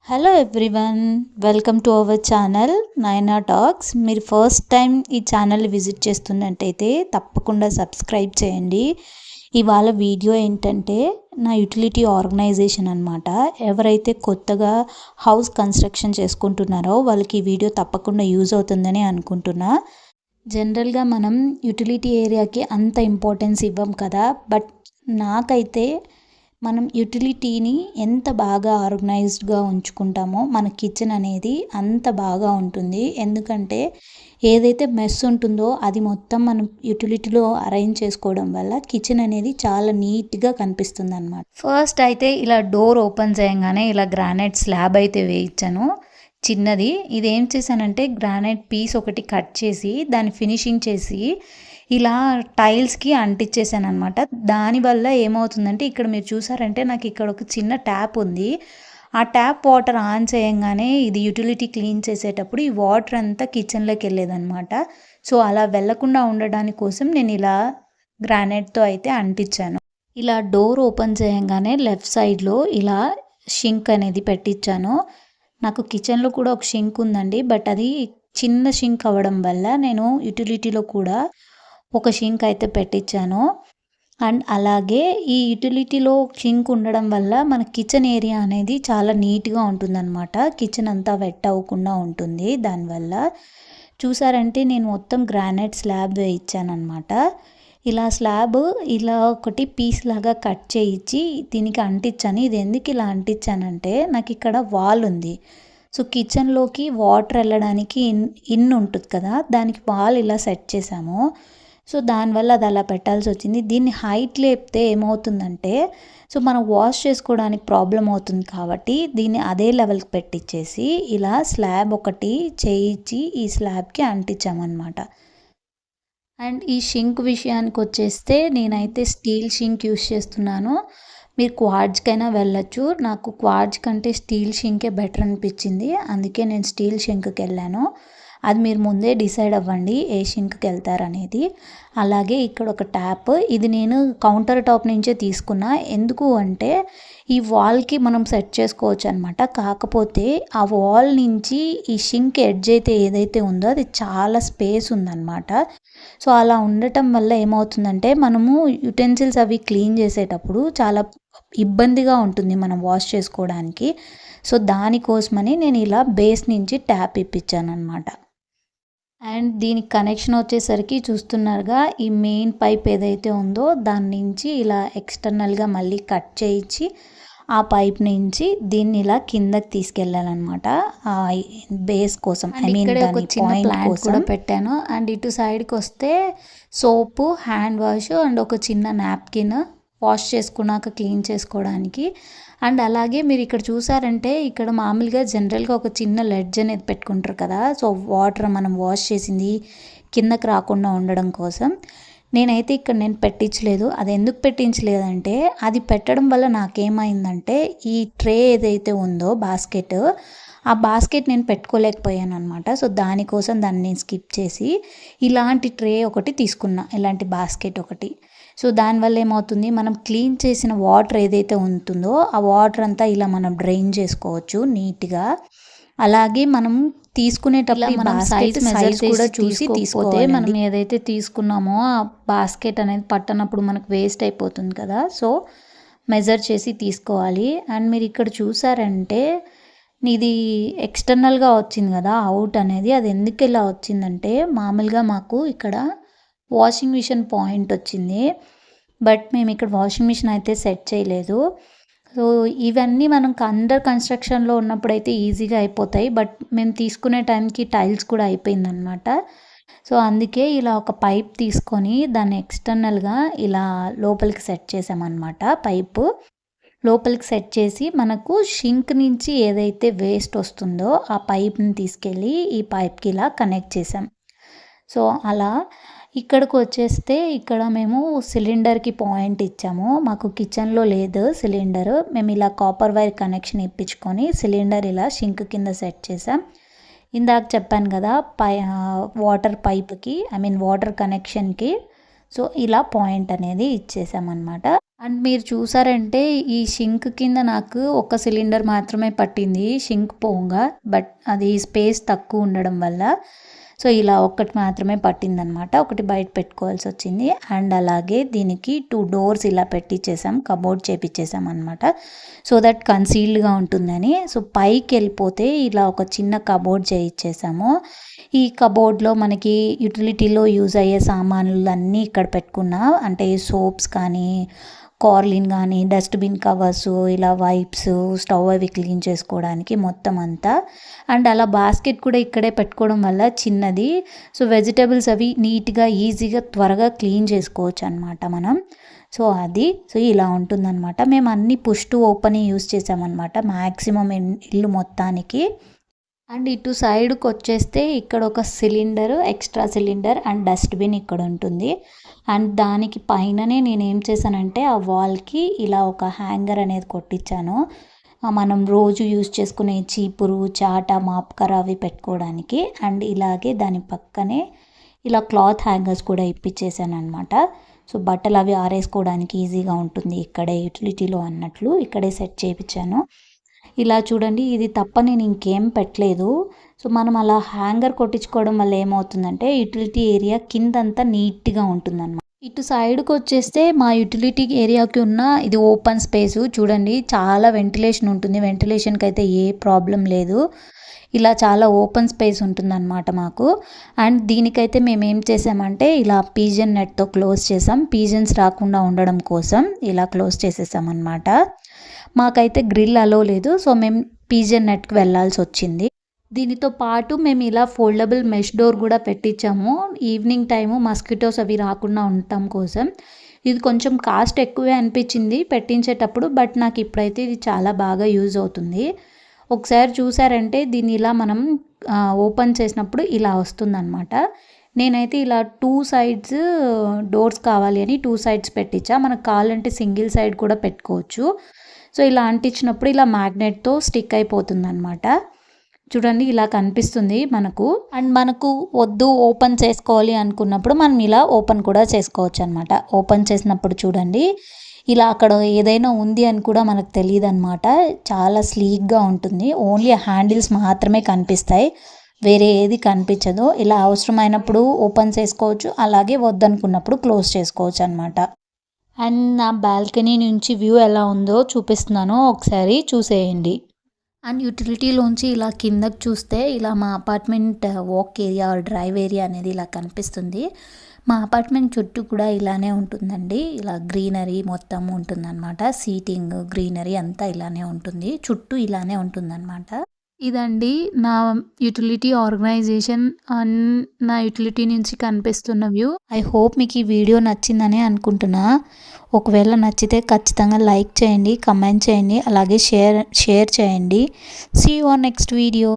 Hello everyone, welcome to our channel నైనా talks. మీరు first time ఈ ఛానల్ విజిట్ చేస్తున్నట్టయితే తప్పకుండా సబ్స్క్రైబ్ చేయండి. ఇవాళ వీడియో ఏంటంటే నా యుటిలిటీ ఆర్గనైజేషన్ అనమాట. ఎవరైతే కొత్తగా హౌస్ కన్స్ట్రక్షన్ చేసుకుంటున్నారో వాళ్ళకి ఈ వీడియో తప్పకుండా యూజ్ అవుతుందని అనుకుంటున్నా. జనరల్గా మనం యుటిలిటీ ఏరియాకి అంత ఇంపార్టెన్స్ ఇవ్వం కదా, బట్ నాకైతే మనం యుటిలిటీని ఎంత బాగా ఆర్గనైజ్డ్గా ఉంచుకుంటామో మన కిచెన్ అనేది అంత బాగా ఉంటుంది. ఎందుకంటే ఏదైతే మెస్ ఉంటుందో అది మొత్తం మనం యుటిలిటీలో అరేంజ్ చేసుకోవడం వల్ల కిచెన్ అనేది చాలా నీట్గా కనిపిస్తుంది అన్నమాట. ఫస్ట్ అయితే ఇలా డోర్ ఓపెన్ చేయగానే ఇలా గ్రానైట్ స్లాబ్ అయితే వేయించాను చిన్నది. ఇది ఏం చేశానంటే గ్రానైట్ పీస్ ఒకటి కట్ చేసి దాన్ని ఫినిషింగ్ చేసి ఇలా టైల్స్కి అంటించేసాను అనమాట. దానివల్ల ఏమవుతుందంటే ఇక్కడ మీరు చూసారంటే నాకు ఇక్కడ ఒక చిన్న ట్యాప్ ఉంది. ఆ ట్యాప్ వాటర్ ఆన్ చేయంగానే ఇది యుటిలిటీ క్లీన్ చేసేటప్పుడు ఈ వాటర్ అంతా కిచెన్లోకి వెళ్ళేదన్నమాట. సో అలా వెళ్లకుండా ఉండడానికి కోసం నేను ఇలా గ్రానైట్తో అయితే అంటించాను. ఇలా డోర్ ఓపెన్ చేయంగానే లెఫ్ట్ సైడ్లో ఇలా షింక్ అనేది పెట్టించాను. నాకు కిచెన్లో కూడా ఒక షింక్ ఉందండి, బట్ అది చిన్న షింక్ అవ్వడం వల్ల నేను యుటిలిటీలో కూడా ఒక షింక్ అయితే పెట్టించాను. అండ్ అలాగే ఈ యుటిలిటీలో షింక్ ఉండడం వల్ల మన కిచెన్ ఏరియా అనేది చాలా నీట్గా ఉంటుందన్నమాట. కిచెన్ అంతా వెట్ అవ్వకుండా ఉంటుంది. దానివల్ల చూసారంటే నేను మొత్తం గ్రానైట్ స్లాబ్ వేయించానమాట. ఇలా స్లాబ్ ఇలా ఒకటి పీస్ లాగా కట్ చేయించి దీనికి అంటించాను. ఇది ఎందుకు ఇలా అంటించానంటే నాకు ఇక్కడ వాల్ ఉంది. సో కిచెన్లోకి వాటర్ వెళ్ళడానికి ఇన్ ఉంటుంది కదా, దానికి వాల్ ఇలా సెట్ చేసాము. సో దానివల్ల అది అలా పెట్టాల్సి వచ్చింది. దీన్ని హైట్ లేపితే ఏమవుతుందంటే సో మనం వాష్ చేసుకోవడానికి ప్రాబ్లం అవుతుంది కాబట్టి దీన్ని అదే లెవెల్కి పెట్టించేసి ఇలా స్లాబ్ ఒకటి చేయించి ఈ స్లాబ్కి అంటించామన్నమాట. అండ్ ఈ షింక్ విషయానికి వచ్చేస్తే నేనైతే స్టీల్ షింక్ యూస్ చేస్తున్నాను. మీరు క్వార్ట్జ్కైనా వెళ్ళచ్చు. నాకు క్వార్ట్జ్ కంటే స్టీల్ షింకే బెటర్ అనిపించింది, అందుకే నేను స్టీల్ షింక్కి వెళ్ళాను. అది మీరు ముందే డిసైడ్ అవ్వండి ఏ షింక్కి వెళ్తారనేది. అలాగే ఇక్కడ ఒక ట్యాప్, ఇది నేను కౌంటర్ టాప్ నుంచే తీసుకున్నా. ఎందుకు అంటే ఈ వాల్కి మనం సెట్ చేసుకోవచ్చు అనమాట. కాకపోతే ఆ వాల్ నుంచి ఈ షింక్ ఎడ్జ్ అయితే ఏదైతే ఉందో అది చాలా స్పేస్ ఉందన్నమాట. సో అలా ఉండటం వల్ల ఏమవుతుందంటే మనము యుటెన్సిల్స్ అవి క్లీన్ చేసేటప్పుడు చాలా ఇబ్బందిగా ఉంటుంది మనం వాష్ చేసుకోవడానికి. సో దానికోసమని నేను ఇలా బేస్ నుంచి ట్యాప్ ఇప్పించాను అనమాట. అండ్ దీనికి కనెక్షన్ వచ్చేసరికి చూస్తున్నారుగా ఈ మెయిన్ పైప్ ఏదైతే ఉందో దాని నుంచి ఇలా ఎక్స్టర్నల్గా మళ్ళీ కట్ చేయించి ఆ పైప్ నుంచి దీన్ని ఇలా కిందకి తీసుకెళ్ళాలన్నమాట బేస్ కోసం. ఐ మీన్ దాని పాయింట్ కూడా పెట్టాను. అండ్ ఇటు సైడ్కి వస్తే సోపు, హ్యాండ్ వాష్ అండ్ ఒక చిన్న నాప్కిన్ వాష్ చేసుకున్నాక క్లీన్ చేసుకోవడానికి. అండ్ అలాగే మీరు ఇక్కడ చూసారంటే ఇక్కడ మామూలుగా జనరల్గా ఒక చిన్న లెడ్జ్ అనేది పెట్టుకుంటారు కదా, సో వాటర్ మనం వాష్ చేసింది కిందకి రాకుండా ఉండడం కోసం. నేనైతే ఇక్కడ నేను పెట్టించలేదు. అది ఎందుకు పెట్టించలేదంటే అది పెట్టడం వల్ల నాకేమైందంటే ఈ ట్రే ఏదైతే ఉందో బాస్కెట్, ఆ బాస్కెట్ నేను పెట్టుకోలేకపోయాను అనమాట. సో దానికోసం దాన్ని నేను స్కిప్ చేసి ఇలాంటి ట్రే ఒకటి తీసుకున్నా, ఇలాంటి బాస్కెట్ ఒకటి. సో దానివల్ల ఏమవుతుంది, మనం క్లీన్ చేసిన వాటర్ ఏదైతే ఉంటుందో ఆ వాటర్ అంతా ఇలా మనం డ్రైన్ చేసుకోవచ్చు నీట్గా. అలాగే మనం తీసుకునేటప్పుడు మనం సైజ్ కూడా చూసి తీసుకుంటే మనం ఏదైతే తీసుకున్నామో ఆ బాస్కెట్ అనేది పట్టనప్పుడు మనకు వేస్ట్ అయిపోతుంది కదా, సో మెజర్ చేసి తీసుకోవాలి. అండ్ మీరు ఇక్కడ చూసారంటే ఇది ఎక్స్టర్నల్గా వచ్చింది కదా అవుట్ అనేది. అది ఎందుకు ఇలా వచ్చిందంటే మామూలుగా మాకు ఇక్కడ వాషింగ్ మిషన్ పాయింట్ వచ్చింది, బట్ మేము ఇక్కడ వాషింగ్ మిషన్ అయితే సెట్ చేయలేదు. సో ఇవన్నీ మనం అండర్ కన్స్ట్రక్షన్లో ఉన్నప్పుడు అయితే ఈజీగా అయిపోతాయి, బట్ మేము తీసుకునే టైంకి టైల్స్ కూడా అయిపోయిందనమాట. సో అందుకే ఇలా ఒక పైప్ తీసుకొని దాన్ని ఎక్స్టర్నల్గా ఇలా లోపలికి సెట్ చేసామన్నమాట. పైపు లోపలికి సెట్ చేసి మనకు షింక్ నుంచి ఏదైతే వేస్ట్ వస్తుందో ఆ పైప్ని తీసుకెళ్ళి ఈ పైప్కి ఇలా కనెక్ట్ చేసాం. సో అలా ఇక్కడికి వచ్చేస్తే ఇక్కడ మేము సిలిండర్కి పాయింట్ ఇచ్చాము. మాకు కిచెన్లో లేదు సిలిండర్. మేము ఇలా కాపర్ వైర్ కనెక్షన్ ఇప్పించుకొని సిలిండర్ ఇలా షింక్ కింద సెట్ చేసాం. ఇందాక చెప్పాను కదా వాటర్ పైప్కి, ఐ మీన్ వాటర్ కనెక్షన్కి, సో ఇలా పాయింట్ అనేది ఇచ్చేసామన్నమాట. అండ్ మీరు చూసారంటే ఈ షింక్ కింద నాకు ఒక సిలిండర్ మాత్రమే పట్టింది షింక్ పోగా, బట్ అది స్పేస్ తక్కువ ఉండడం వల్ల సో ఇలా ఒక్కటి మాత్రమే పట్టిందనమాట. ఒకటి బయట పెట్టుకోవాల్సి వచ్చింది. అండ్ అలాగే దీనికి 2 డోర్స్ ఇలా పెట్టించేసాం, కబోర్డ్ చేపించేసాం అనమాట. సో దట్ కన్సీల్డ్గా ఉంటుందని. సో పైకి వెళ్ళిపోతే ఇలా ఒక చిన్న కబోర్డ్ చేయించేసాము. ఈ కబోర్డ్లో మనకి యూటిలిటీలో యూజ్ అయ్యే సామాన్లు అన్నీ ఇక్కడ పెట్టుకున్నా, అంటే సోప్స్ కానీ, కార్లిన్ కానీ, డస్ట్బిన్ కవర్స్, ఇలా వైప్స్, స్టవ్ అవి క్లీన్ చేసుకోవడానికి మొత్తం అంతా. అండ్ అలా బాస్కెట్ కూడా ఇక్కడే పెట్టుకోవడం వల్ల చిన్నది, సో వెజిటేబుల్స్ అవి నీట్గా ఈజీగా త్వరగా క్లీన్ చేసుకోవచ్చు అనమాట మనం. సో అది సో ఇలా ఉంటుందన్నమాట. మేము అన్ని పుష్ టు ఓపెన్ యూస్ చేసామన్నమాట మ్యాక్సిమం ఇల్లు మొత్తానికి. అండ్ ఇటు సైడ్కి వచ్చేస్తే ఇక్కడ ఒక cylinder, extra cylinder and dustbin ఇక్కడ ఉంటుంది. అండ్ దానికి పైననే నేను ఏం చేశానంటే ఆ వాల్కి ఇలా ఒక హ్యాంగర్ అనేది కొట్టించాను, మనం రోజు యూజ్ చేసుకునే చీపురు, చాట, మాప్కర అవి పెట్టుకోవడానికి. అండ్ ఇలాగే దాని పక్కనే ఇలా క్లాత్ హ్యాంగర్స్ కూడా ఇప్పించేసాను అనమాట. సో బట్టలు అవి ఆరేసుకోవడానికి ఈజీగా ఉంటుంది ఇక్కడే యూటిలిటీలో అన్నట్లు ఇక్కడే సెట్ చేయించాను. ఇలా చూడండి, ఇది తప్ప నేను ఇంకేం పెట్టలేదు. సో మనం అలా హ్యాంగర్ కొట్టించుకోవడం వల్ల ఏమవుతుందంటే యూటిలిటీ ఏరియా కిందంతా నీట్గా ఉంటుందన్నమాట. ఇటు సైడ్కి వచ్చేస్తే మా యూటిలిటీ ఏరియాకి ఉన్న ఇది ఓపెన్ స్పేసు చూడండి, చాలా వెంటిలేషన్ ఉంటుంది. వెంటిలేషన్కి అయితే ఏ ప్రాబ్లం లేదు. ఇలా చాలా ఓపెన్ స్పేస్ ఉంటుందన్నమాట మాకు. అండ్ దీనికైతే మేము ఏం చేసామంటే ఇలా పీజన్ నెట్తో క్లోజ్ చేసాం, పీజన్స్ రాకుండా ఉండడం కోసం ఇలా క్లోజ్ చేసేసామన్నమాట. మాకైతే గ్రిల్ అలో లేదు, సో మేము పీజన్ నెట్కి వెళ్ళాల్సి వచ్చింది. దీనితో పాటు మేము ఇలా ఫోల్డబుల్ మెష్ డోర్ కూడా పెట్టించాము, ఈవినింగ్ టైము మస్కిటోస్ అవి రాకుండా ఉండటం కోసం. ఇది కొంచెం కాస్ట్ ఎక్కువే అనిపించింది పెట్టించేటప్పుడు, బట్ నాకు ఇప్పుడైతే ఇది చాలా బాగా యూజ్ అవుతుంది. ఒకసారి చూసారంటే దీన్ని ఇలా మనం ఓపెన్ చేసినప్పుడు ఇలా వస్తుందన్నమాట. నేనైతే ఇలా 2 సైడ్స్ డోర్స్ కావాలి అని 2 సైడ్స్ పెట్టించా. మనకు కావాలంటే సింగిల్ సైడ్ కూడా పెట్టుకోవచ్చు. సో ఇలా అంటించినప్పుడు ఇలా మ్యాగ్నెట్తో స్టిక్ అయిపోతుంది అనమాట. చూడండి ఇలా కనిపిస్తుంది మనకు. అండ్ మనకు వద్దు ఓపెన్ చేసుకోవాలి అనుకున్నప్పుడు మనం ఇలా ఓపెన్ కూడా చేసుకోవచ్చు అనమాట. ఓపెన్ చేసినప్పుడు చూడండి ఇలా అక్కడ ఏదైనా ఉంది అని కూడా మనకు తెలియదు అనమాట. చాలా స్లీక్గా ఉంటుంది, ఓన్లీ హ్యాండిల్స్ మాత్రమే కనిపిస్తాయి, వేరే ఏది కనిపించదు. ఇలా అవసరమైనప్పుడు ఓపెన్ చేసుకోవచ్చు, అలాగే వద్దనుకున్నప్పుడు క్లోజ్ చేసుకోవచ్చు అనమాట. అండ్ నా బాల్కనీ నుంచి వ్యూ ఎలా ఉందో చూపిస్తున్నాను, ఒకసారి చూసేయండి. అండ్ యూటిలిటీలోంచి ఇలా కిందకి చూస్తే ఇలా మా apartment walk area drive area అనేది ఇలా కనిపిస్తుంది. మా అపార్ట్మెంట్ చుట్టూ కూడా ఇలానే ఉంటుందండి, ఇలా గ్రీనరీ మొత్తం ఉంటుందన్నమాట. సీటింగ్, గ్రీనరీ అంతా ఇలానే ఉంటుంది, చుట్టూ ఇలానే ఉంటుందన్నమాట. ఇదండి నా యూటిలిటీ ఆర్గనైజేషన్ అండ్ నా యూటిలిటీ నుంచి కనిపిస్తున్న వ్యూ. ఐ హోప్ మీకు ఈ వీడియో నచ్చిందని అనుకుంటున్నా. ఒకవేళ నచ్చితే ఖచ్చితంగా లైక్ చేయండి, కమెంట్ చేయండి, అలాగే షేర్ చేయండి. See you on next video.